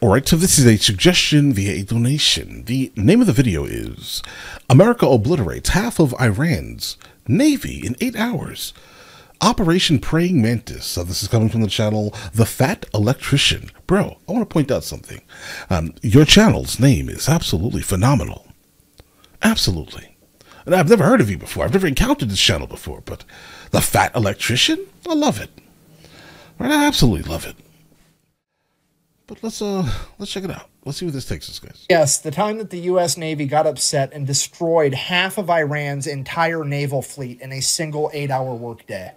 Alright, so this is a suggestion via a donation. The name of the video is America Obliterates Half of Iran's Navy in 8 Hours. Operation Praying Mantis. So this is coming from the channel The Fat Electrician. Bro, I want to point out something. Your channel's name is absolutely phenomenal. Absolutely. And I've never heard of you before. I've never encountered this channel before, but The Fat Electrician? I love it. Right, I absolutely love it. But let's check it out. Let's see where this takes us, guys. Yes, the time that the U.S. Navy got upset and destroyed half of Iran's entire naval fleet in a single 8-hour workday.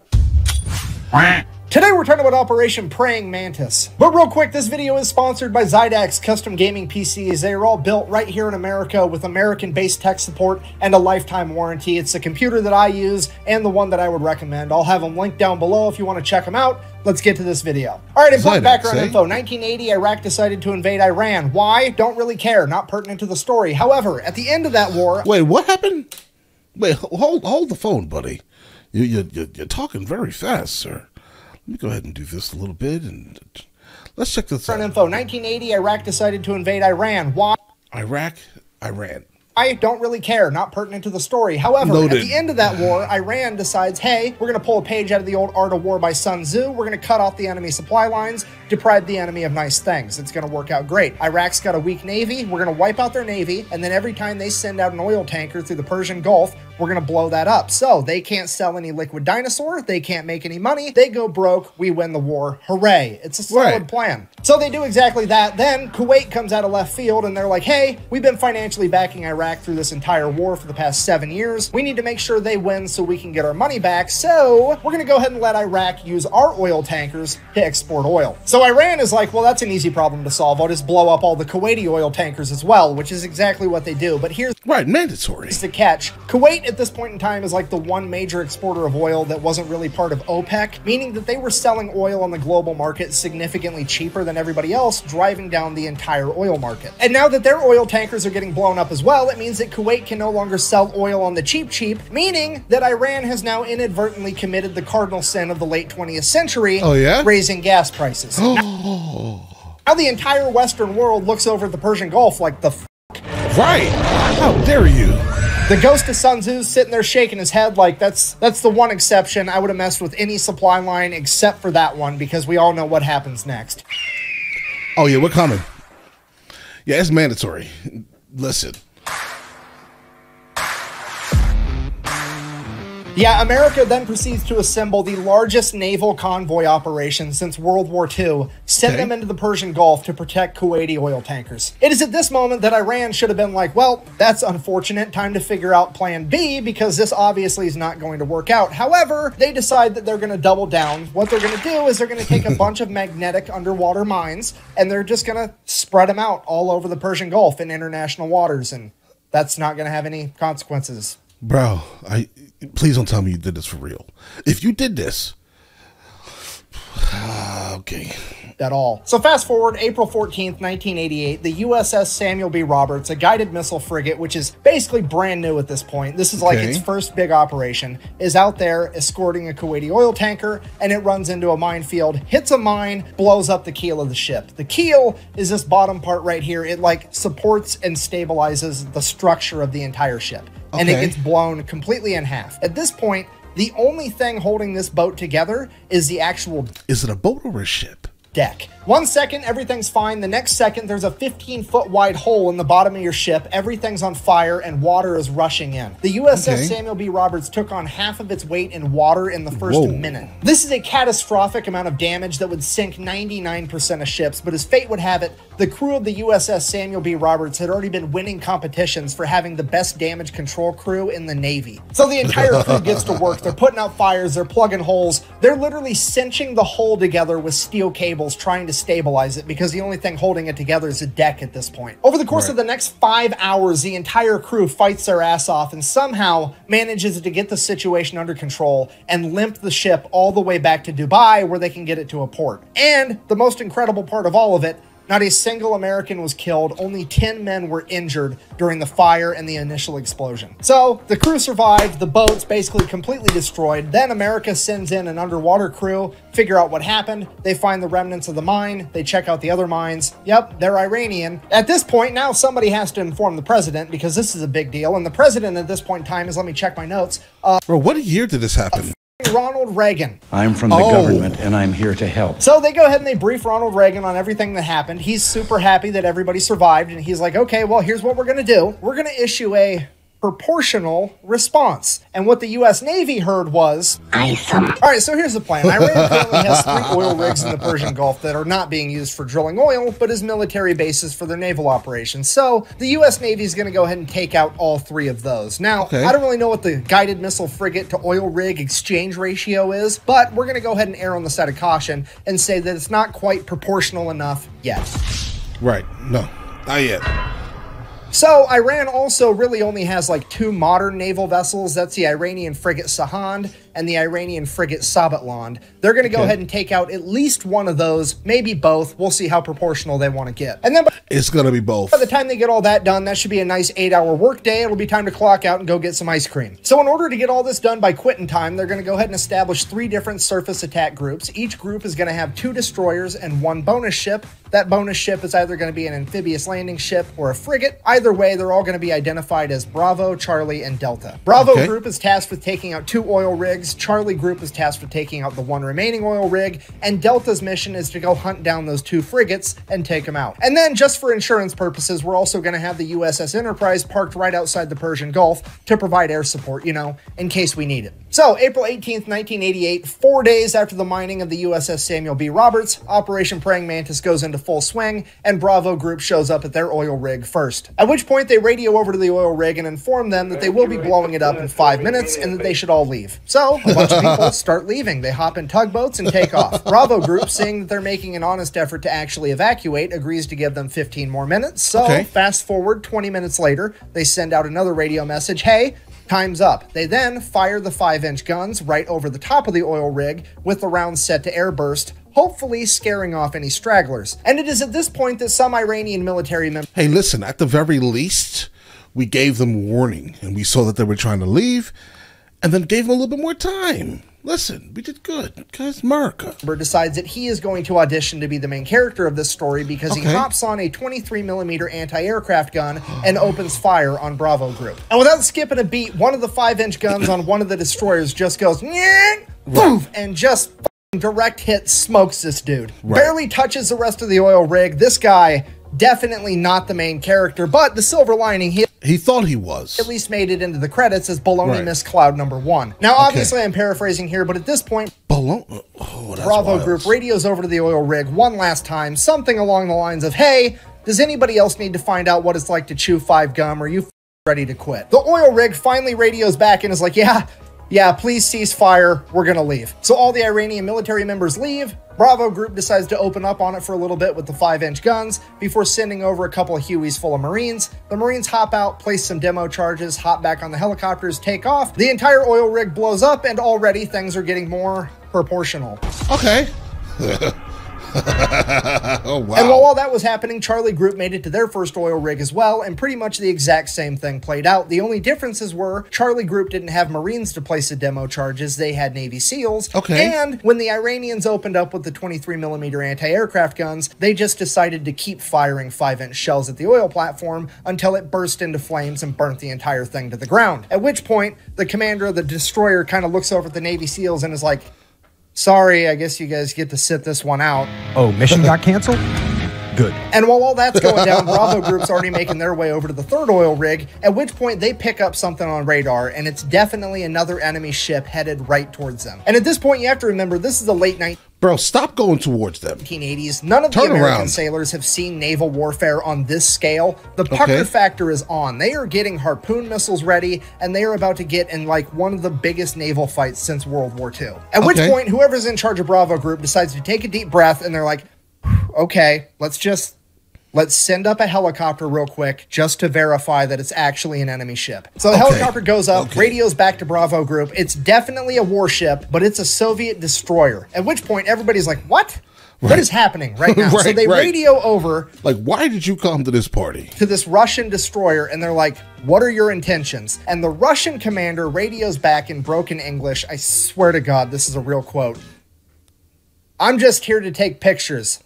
Today we're talking about Operation Praying Mantis. But real quick, this video is sponsored by Zydax Custom Gaming PCs. They are all built right here in America with American-based tech support and a lifetime warranty. It's the computer that I use and the one that I would recommend. I'll have them linked down below if you want to check them out. Let's get to this video. All right, important background info. 1980, Iraq decided to invade Iran. Why? Don't really care. Not pertinent to the story. However, at the end of that war... Wait, what happened? Wait, hold the phone, buddy. You're talking very fast, sir. Let me go ahead and do this a little bit, and let's check this out. Info. 1980, Iraq decided to invade Iran. Why? Iran. I don't really care. Not pertinent to the story. However, Noted. At the end of that war, Iran decides, hey, we're going to pull a page out of the old Art of War by Sun Tzu. We're going to cut off the enemy supply lines, deprive the enemy of nice things. It's going to work out great. Iraq's got a weak navy. We're going to wipe out their navy, and then every time they send out an oil tanker through the Persian Gulf, we're going to blow that up. So they can't sell any liquid dinosaur. They can't make any money. They go broke. We win the war. Hooray. It's a solid plan. So they do exactly that. Then Kuwait comes out of left field, and they're like, hey, we've been financially backing Iraq through this entire war for the past 7 years. We need to make sure they win so we can get our money back. So we're going to go ahead and let Iraq use our oil tankers to export oil. So Iran is like, well, that's an easy problem to solve. I'll just blow up all the Kuwaiti oil tankers as well, which is exactly what they do. But here's mandatory. The catch. Kuwait at this point in time is like the one major exporter of oil that wasn't really part of OPEC, meaning that they were selling oil on the global market significantly cheaper than everybody else, driving down the entire oil market. And now that their oil tankers are getting blown up as well, it means that Kuwait can no longer sell oil on the cheap, meaning that Iran has now inadvertently committed the cardinal sin of the late 20th century, raising gas prices. Now the entire Western world looks over at the Persian Gulf like the f***. Right. How dare you? The ghost of Sun Tzu's sitting there shaking his head like that's the one exception. I would have messed with any supply line except for that one because we all know what happens next. Oh yeah, we're coming. Yeah, it's mandatory. Listen. Yeah, America then proceeds to assemble the largest naval convoy operation since World War II, send them into the Persian Gulf to protect Kuwaiti oil tankers. It is at this moment that Iran should have been like, well, that's unfortunate, time to figure out plan B because this obviously is not going to work out. However, they decide that they're going to double down. What they're going to do is they're going to take a bunch of magnetic underwater mines and they're just going to spread them out all over the Persian Gulf in international waters, and that's not going to have any consequences. Bro, please don't tell me you did this for real. If you did this, okay. At all. So fast forward, April 14th, 1988, the USS Samuel B. Roberts, a guided missile frigate, which is basically brand new at this point. This is like its first big operation, is out there escorting a Kuwaiti oil tanker, and it runs into a minefield, hits a mine, blows up the keel of the ship. The keel is this bottom part right here. It like supports and stabilizes the structure of the entire ship. And it gets blown completely in half. At this point, the only thing holding this boat together is the actual... Is it a boat or a ship? Deck. 1 second, everything's fine. The next second, there's a 15-foot wide hole in the bottom of your ship. Everything's on fire and water is rushing in. The USS Samuel B. Roberts took on half of its weight in water in the first minute. This is a catastrophic amount of damage that would sink 99% of ships, but as fate would have it, the crew of the USS Samuel B. Roberts had already been winning competitions for having the best damage control crew in the Navy. So the entire crew gets to work. They're putting out fires. They're plugging holes. They're literally cinching the hull together with steel cables, trying to stabilize it because the only thing holding it together is a deck at this point. Over the course of the next 5 hours, the entire crew fights their ass off and somehow manages to get the situation under control and limp the ship all the way back to Dubai where they can get it to a port. And the most incredible part of all of it, Not a single American was killed. Only 10 men were injured during the fire and the initial explosion. So the crew survived. The boat's basically completely destroyed. Then America sends in an underwater crew, figure out what happened. They find the remnants of the mine. They check out the other mines. Yep, they're Iranian. At this point, now somebody has to inform the president because this is a big deal. And the president at this point in time is, let me check my notes. Bro, what year did this happen? Ronald Reagan. I'm from the government and I'm here to help. So they go ahead and they brief Ronald Reagan on everything that happened. He's super happy that everybody survived. And he's like, okay, well, here's what we're going to do. We're going to issue a proportional response. And what the U.S. Navy heard was awesome. All right, so here's the plan. Iran currently has 3 oil rigs in the Persian Gulf that are not being used for drilling oil, but as military bases for their naval operations. So the U.S. Navy is going to go ahead and take out all 3 of those. Now, I don't really know what the guided missile frigate to oil rig exchange ratio is, but we're going to go ahead and err on the side of caution and say that it's not quite proportional enough yet. Right. No, not yet. So Iran also really only has like 2 modern naval vessels. That's the Iranian frigate Sahand and the Iranian frigate Sabatland. They're going to go ahead and take out at least one of those, maybe both. We'll see how proportional they want to get. And then it's going to be both. By the time they get all that done, that should be a nice 8-hour work day. It'll be time to clock out and go get some ice cream. So in order to get all this done by quitting time, they're going to go ahead and establish 3 different surface attack groups. Each group is going to have 2 destroyers and 1 bonus ship. That bonus ship is either going to be an amphibious landing ship or a frigate. Either way, they're all going to be identified as Bravo, Charlie, and Delta. Bravo group is tasked with taking out 2 oil rigs. Charlie group is tasked with taking out the 1 remaining oil rig. And Delta's mission is to go hunt down those 2 frigates and take them out. And then, just for insurance purposes, we're also going to have the USS Enterprise parked right outside the Persian Gulf to provide air support, you know, in case we need it. So, April 18th, 1988, 4 days after the mining of the USS Samuel B. Roberts, Operation Praying Mantis goes into full swing, and Bravo Group shows up at their oil rig first. At which point, they radio over to the oil rig and inform them that they will be blowing it up in 5 minutes and that they should all leave. So, a bunch of people start leaving. They hop in tugboats and take off. Bravo Group, seeing that they're making an honest effort to actually evacuate, agrees to give them 15 more minutes. So, fast forward 20 minutes later, they send out another radio message, hey, time's up. They then fire the 5-inch guns right over the top of the oil rig with the rounds set to airburst, hopefully scaring off any stragglers. And it is at this point that some Iranian military members... Hey, listen, at the very least, we gave them warning, and we saw that they were trying to leave, and then gave them a little bit more time. Listen, we did good, because America decides that he is going to audition to be the main character of this story because he hops on a 23mm anti-aircraft gun and opens fire on Bravo Group. And without skipping a beat, one of the 5-inch guns on one of the destroyers just goes, poof, and just direct hit smokes this dude. Barely touches the rest of the oil rig. This guy, definitely not the main character, but the silver lining, he thought he was. At least made it into the credits as Baloney Miss Cloud #1. Now, obviously, I'm paraphrasing here, but at this point, Bravo Group radios over to the oil rig one last time, something along the lines of, hey, does anybody else need to find out what it's like to chew 5 gum? Or are you ready to quit? The oil rig finally radios back and is like, yeah, please cease fire. We're going to leave. So all the Iranian military members leave. Bravo Group decides to open up on it for a little bit with the 5-inch guns before sending over a couple of Hueys full of Marines. The Marines hop out, place some demo charges, hop back on the helicopters, take off. The entire oil rig blows up, and already things are getting more proportional. Okay. Oh, wow. And while all that was happening, Charlie Group made it to their first oil rig as well, and pretty much the exact same thing played out. The only differences were Charlie Group didn't have Marines to place the demo charges, they had Navy SEALs. And when the Iranians opened up with the 23mm anti-aircraft guns, they just decided to keep firing 5-inch shells at the oil platform until it burst into flames and burnt the entire thing to the ground. At which point, the commander of the destroyer kind of looks over at the Navy SEALs and is like, sorry, I guess you guys get to sit this one out. Oh, mission got canceled? Good. And while all that's going down, Bravo Group's already making their way over to the third oil rig, at which point they pick up something on radar, and it's definitely another enemy ship headed right towards them. And at this point, you have to remember, this is the late night. Bro, stop going towards them. 1980s. None of the American sailors have seen naval warfare on this scale. The pucker factor is on. They are getting harpoon missiles ready, and they are about to get in like one of the biggest naval fights since World War II. At which point, whoever's in charge of Bravo Group decides to take a deep breath, and they're like, okay, let's send up a helicopter real quick just to verify that it's actually an enemy ship. So the helicopter goes up, radios back to Bravo Group. It's definitely a warship, but it's a Soviet destroyer. At which point everybody's like, what? What is happening right now? So they radio over. Like, why did you come to this party? To this Russian destroyer, and they're like, what are your intentions? And the Russian commander radios back in broken English. I swear to God, this is a real quote. I'm just here to take pictures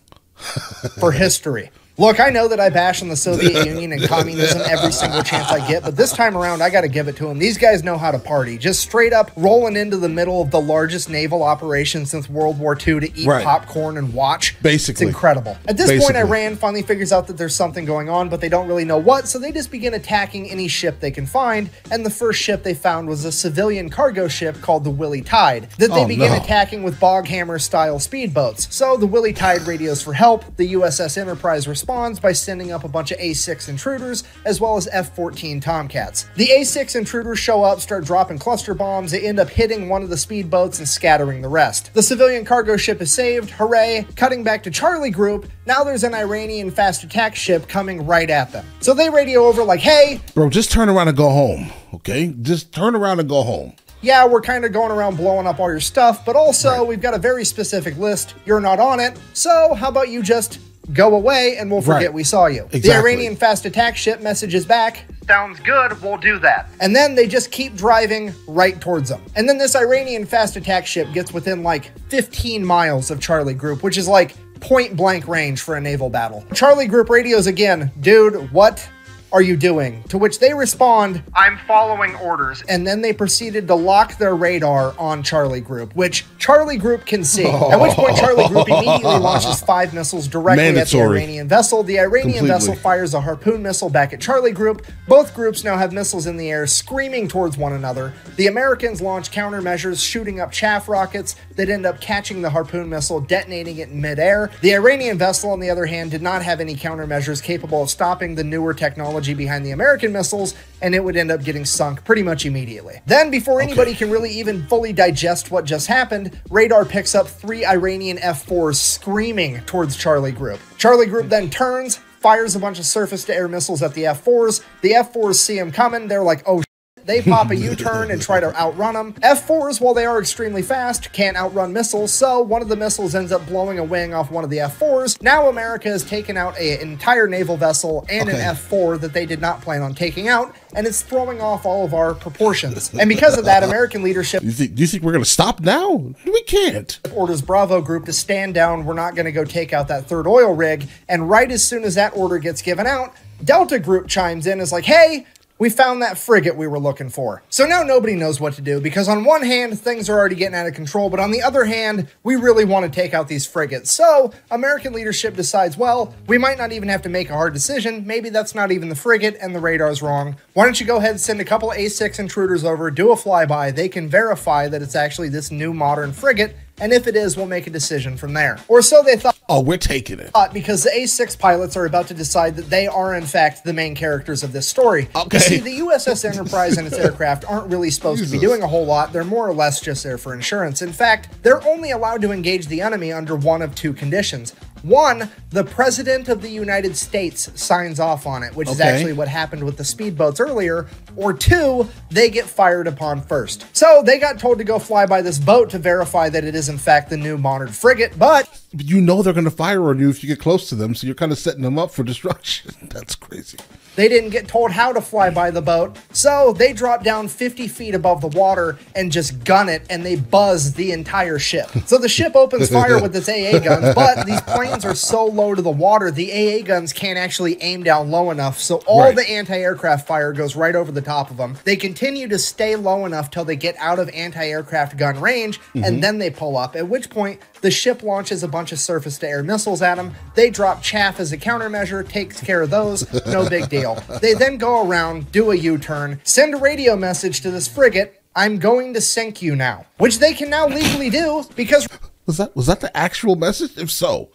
for history. Look, I know that I bash on the Soviet Union and communism every single chance I get, but this time around, I got to give it to them. These guys know how to party. Just straight up rolling into the middle of the largest naval operation since World War II to eat popcorn and watch. Basically. It's incredible. At this point, Iran finally figures out that there's something going on, but they don't really know what, so they just begin attacking any ship they can find, and the first ship they found was a civilian cargo ship called the Willie Tide that they begin attacking with Boghammer-style speedboats. So the Willie Tide radios for help. The USS Enterprise responds by sending up a bunch of A6 intruders as well as F-14 Tomcats. The A6 intruders show up, start dropping cluster bombs. They end up hitting one of the speedboats and scattering the rest. The civilian cargo ship is saved. Hooray! Cutting back to Charlie Group, now there's an Iranian fast attack ship coming right at them. So they radio over like, hey, bro, just turn around and go home, okay? Just turn around and go home. Yeah, we're kind of going around blowing up all your stuff, but also we've got a very specific list. You're not on it, so how about you just go away and we'll forget we saw you. Exactly. The Iranian fast attack ship messages back, sounds good, we'll do that. And then they just keep driving right towards them. And then this Iranian fast attack ship gets within like 15 miles of Charlie Group, which is like point blank range for a naval battle. Charlie Group radios again, dude, what are you doing? To which they respond, I'm following orders. And then they proceeded to lock their radar on Charlie Group, which Charlie Group can see. At which point Charlie Group immediately launches 5 missiles directly at the Iranian vessel. The Iranian vessel fires a harpoon missile back at Charlie Group. Both groups now have missiles in the air screaming towards one another. The Americans launch countermeasures, shooting up chaff rockets that end up catching the harpoon missile, detonating it in midair. The Iranian vessel, on the other hand, did not have any countermeasures capable of stopping the newer technology behind the American missiles, and it would end up getting sunk pretty much immediately. Then, before anybody can really even fully digest what just happened, radar picks up 3 Iranian F-4s screaming towards Charlie Group. Charlie Group then turns, fires a bunch of surface-to-air missiles at the F-4s. The F-4s see them coming, they're like, oh, they pop a U-turn and try to outrun them. F-4s, while they are extremely fast, can't outrun missiles, so one of the missiles ends up blowing a wing off one of the F-4s. Now America has taken out an entire naval vessel and an F-4 that they did not plan on taking out, and it's throwing off all of our proportions. And because of that, American leadership... Do you think we're going to stop now? We can't. Orders Bravo Group to stand down. We're not going to go take out that 3rd oil rig. And right as soon as that order gets given out, Delta Group chimes in, is like, hey, we found that frigate we were looking for. So now nobody knows what to do, because on one hand, things are already getting out of control, but on the other hand, we really want to take out these frigates. So American leadership decides, well, we might not even have to make a hard decision. Maybe that's not even the frigate and the radar's wrong. Why don't you go ahead and send a couple A6 intruders over, do a flyby. They can verify that it's actually this new modern frigate, and if it is, we'll make a decision from there. Or so they thought. Oh, we're taking it. Because the A6 pilots are about to decide that they are, in fact, the main characters of this story. Okay. You see, the USS Enterprise and its aircraft aren't really supposed to be doing a whole lot. They're more or less just there for insurance. In fact, they're only allowed to engage the enemy under one of 2 conditions. One, the President of the United States signs off on it, which is actually what happened with the speedboats earlier. Or 2, they get fired upon first. So they got told to go fly by this boat to verify that it is in fact the new modern frigate, but you know they're going to fire on you if you get close to them, so you're kind of setting them up for destruction. That's crazy. They didn't get told how to fly by the boat, so they drop down 50 feet above the water and just gun it, and they buzz the entire ship. So the ship opens fire with its AA guns, but these planes are so low to the water, the AA guns can't actually aim down low enough, so all the anti-aircraft fire goes right over the top of them. They continue to stay low enough till they get out of anti-aircraft gun range, and then they pull up, at which point the ship launches a bunch of surface-to-air missiles at them. They drop chaff as a countermeasure, takes care of those, no big deal. They then go around, do a U-turn, send a radio message to this frigate, I'm going to sink you now, which they can now legally do because... Was that the actual message? If so,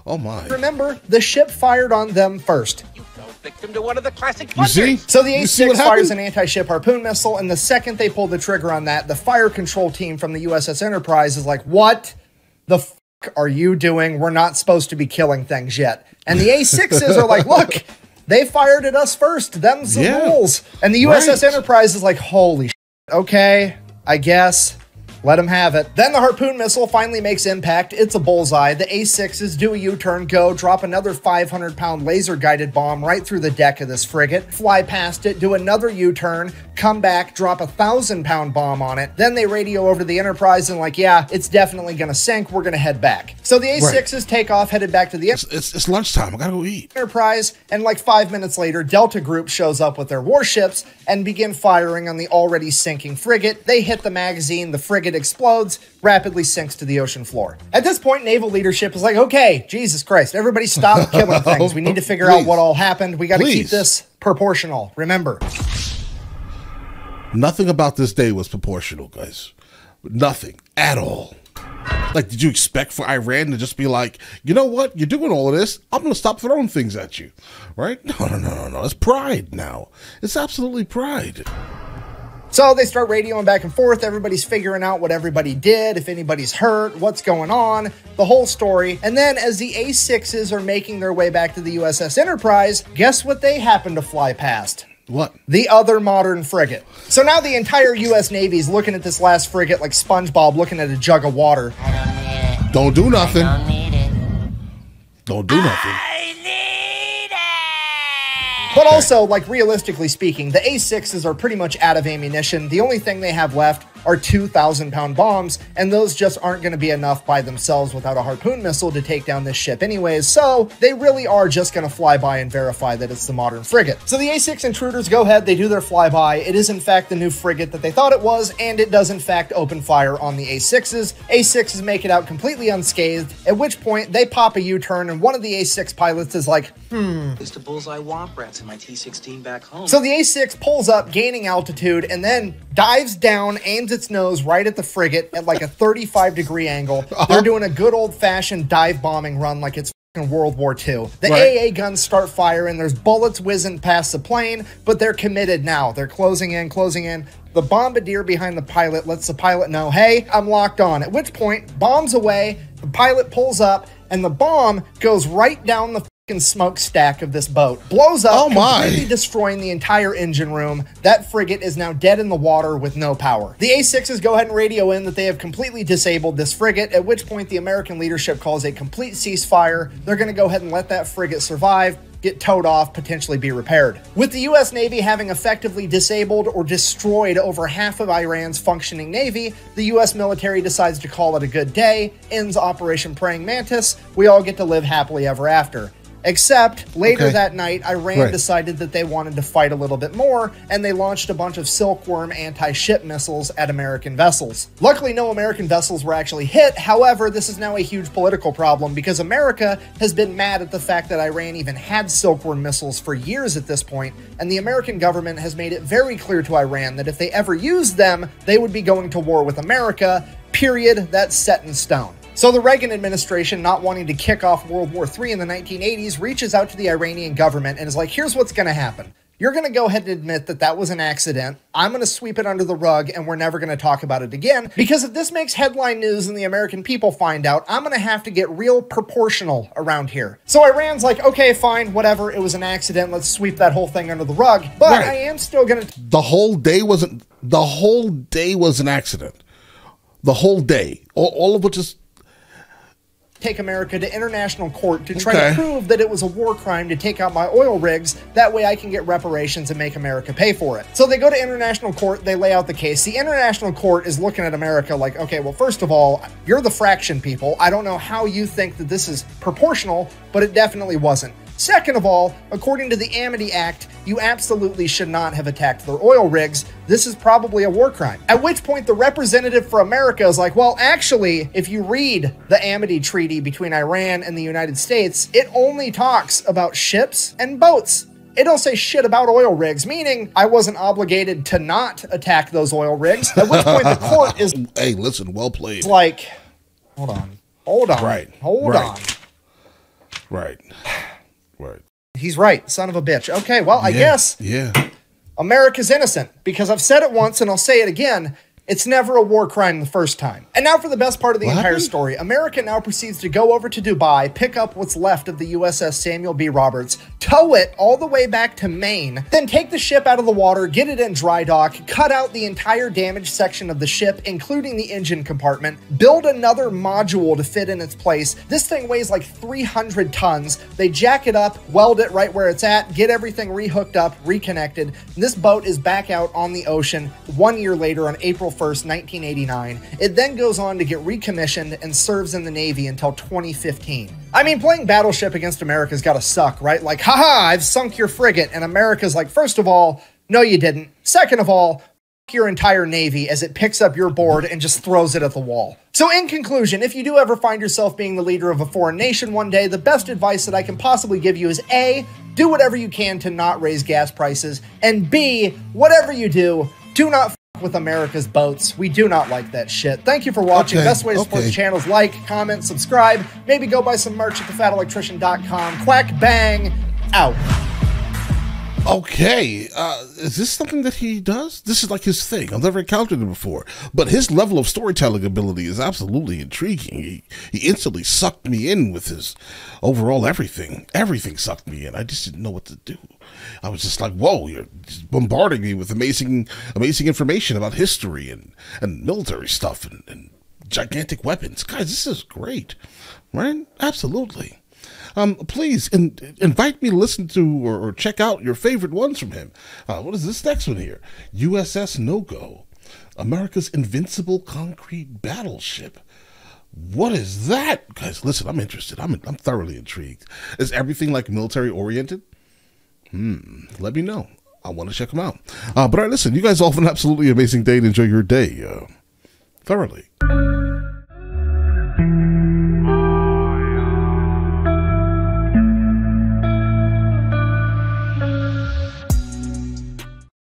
oh my. Remember, the ship fired on them first. You fell victim to one of the classic You see? So the A6 fires an anti-ship harpoon missile, and the second they pull the trigger on that, the fire control team from the USS Enterprise is like, what the f*** are you doing? We're not supposed to be killing things yet. And the A6s are like, look, they fired at us first. Them's the rules. And the USS Enterprise is like, holy shit, okay, I guess. Let him have it. Then the harpoon missile finally makes impact. It's a bullseye. The A6s do a U-turn, go, drop another 500-pound laser-guided bomb right through the deck of this frigate, fly past it, do another U-turn, come back, drop a 1,000-pound bomb on it. Then they radio over to the Enterprise and like, yeah, it's definitely gonna sink. We're gonna head back. So the A6s take off, headed back to the It's lunchtime. I gotta go eat. Enterprise, and like 5 minutes later, Delta Group shows up with their warships and begin firing on the already sinking frigate. They hit the magazine, the frigate explodes, rapidly sinks to the ocean floor. At this point, naval leadership is like, okay, Jesus Christ, everybody stop killing things. We need to figure out what all happened. We got to keep this proportional. Remember. Nothing about this day was proportional, guys. Nothing at all. Like, did you expect for Iran to just be like, you know what? You're doing all of this. I'm going to stop throwing things at you. Right? No. It's pride now. It's absolutely pride. So they start radioing back and forth. Everybody's figuring out what everybody did, if anybody's hurt, what's going on, the whole story. And then as the A6s are making their way back to the USS Enterprise, guess what they happen to fly past? What? The other modern frigate. So now the entire U.S. Navy's looking at this last frigate like SpongeBob looking at a jug of water. I don't need it. Don't do nothing. I don't need it. Don't do nothing. I need it. But also, like, realistically speaking, the A6s are pretty much out of ammunition. The only thing they have left are 2,000-pound bombs, and those just aren't going to be enough by themselves without a harpoon missile to take down this ship anyways, so they really are just going to fly by and verify that it's the modern frigate. So the A6 intruders go ahead, they do their flyby. It is in fact the new frigate that they thought it was, and it does in fact open fire on the A6s. A6s make it out completely unscathed, at which point they pop a U-turn, and one of the A6 pilots is like, It's the bullseye womp rats in my T-16 back home. So the A6 pulls up, gaining altitude, and then dives down, aims its nose right at the frigate at like a 35-degree angle. They're doing a good old-fashioned dive bombing run like it's fucking World War II. The AA guns start firing. There's bullets whizzing past the plane, but they're committed now. They're closing in, closing in. The bombardier behind the pilot lets the pilot know, hey, I'm locked on. At which point, bombs away, the pilot pulls up, and the bomb goes right down the smokestack of this boat, blows up, completely destroying the entire engine room. That frigate is now dead in the water with no power. The A6s go ahead and radio in that they have completely disabled this frigate, at which point the American leadership calls a complete ceasefire. They're going to go ahead and let that frigate survive, get towed off, potentially be repaired. With the US Navy having effectively disabled or destroyed over half of Iran's functioning navy, the US military decides to call it a good day, ends Operation Praying Mantis. We all get to live happily ever after. Except later that night, Iran decided that they wanted to fight a little bit more, and they launched a bunch of Silkworm anti-ship missiles at American vessels. Luckily, no American vessels were actually hit. However, this is now a huge political problem because America has been mad at the fact that Iran even had Silkworm missiles for years at this point, and the American government has made it very clear to Iran that if they ever used them, they would be going to war with America. Period. That's set in stone. So the Reagan administration, not wanting to kick off World War III in the 1980s, reaches out to the Iranian government and is like, here's what's going to happen. You're going to go ahead and admit that that was an accident. I'm going to sweep it under the rug, and we're never going to talk about it again. Because if this makes headline news and the American people find out, I'm going to have to get real proportional around here. So Iran's like, okay, fine, whatever. It was an accident. Let's sweep that whole thing under the rug. But I am still going to... The whole day was an accident. The whole day. All of which is... take America to international court to try to prove that it was a war crime to take out my oil rigs. That way I can get reparations and make America pay for it. So they go to international court, they lay out the case. The international court is looking at America like, okay, well, first of all, you're the fraction people. I don't know how you think that this is proportional, but it definitely wasn't. Second of all, according to the Amity Act, you absolutely should not have attacked their oil rigs. This is probably a war crime. At which point the representative for America is like, well, actually, if you read the Amity Treaty between Iran and the United States, it only talks about ships and boats. It don't say shit about oil rigs, meaning I wasn't obligated to not attack those oil rigs. At which point the court is... Hey, listen, well played. Like, hold on. Hold on. Right. Hold on. Right. Right. He's right, son of a bitch. Okay, well, I guess America's innocent, because I've said it once and I'll say it again. It's never a war crime the first time. And now for the best part of the What entire happened? story. America now proceeds to go over to Dubai, pick up what's left of the USS Samuel B. Roberts, tow it all the way back to Maine, then take the ship out of the water, get it in dry dock, cut out the entire damaged section of the ship, including the engine compartment, build another module to fit in its place. This thing weighs like 300 tons. They jack it up, weld it right where it's at, get everything rehooked up, reconnected. This boat is back out on the ocean 1 year later on April 1st, 1989. It then goes on to get recommissioned and serves in the Navy until 2015. I mean, playing Battleship against America's gotta suck, right? Like, haha, I've sunk your frigate, and America's like, first of all, no you didn't. Second of all, f your entire Navy as it picks up your board and just throws it at the wall. So in conclusion, if you do ever find yourself being the leader of a foreign nation one day, the best advice that I can possibly give you is A, do whatever you can to not raise gas prices, and B, whatever you do not f with America's boats. We do not like that shit. Thank you for watching. Okay, Best way to support the channel is like, comment, subscribe, maybe go buy some merch at thefatelectrician.com. Quack bang, out. Okay, is this something that he does? This is like his thing. I've never encountered it before. But his level of storytelling ability is absolutely intriguing. He instantly sucked me in with his overall everything. Everything sucked me in. I just didn't know what to do. I was just like, whoa, you're just bombarding me with amazing information about history and military stuff and gigantic weapons. Guys, this is great, right? Absolutely. Please invite me to listen to or check out your favorite ones from him. What is this next one here? USS No-Go, America's invincible concrete battleship. What is that? Guys, listen, I'm interested. I'm thoroughly intrigued. Is everything like military oriented? Let me know. I want to check them out. But all right, listen, you guys all have an absolutely amazing day and enjoy your day thoroughly.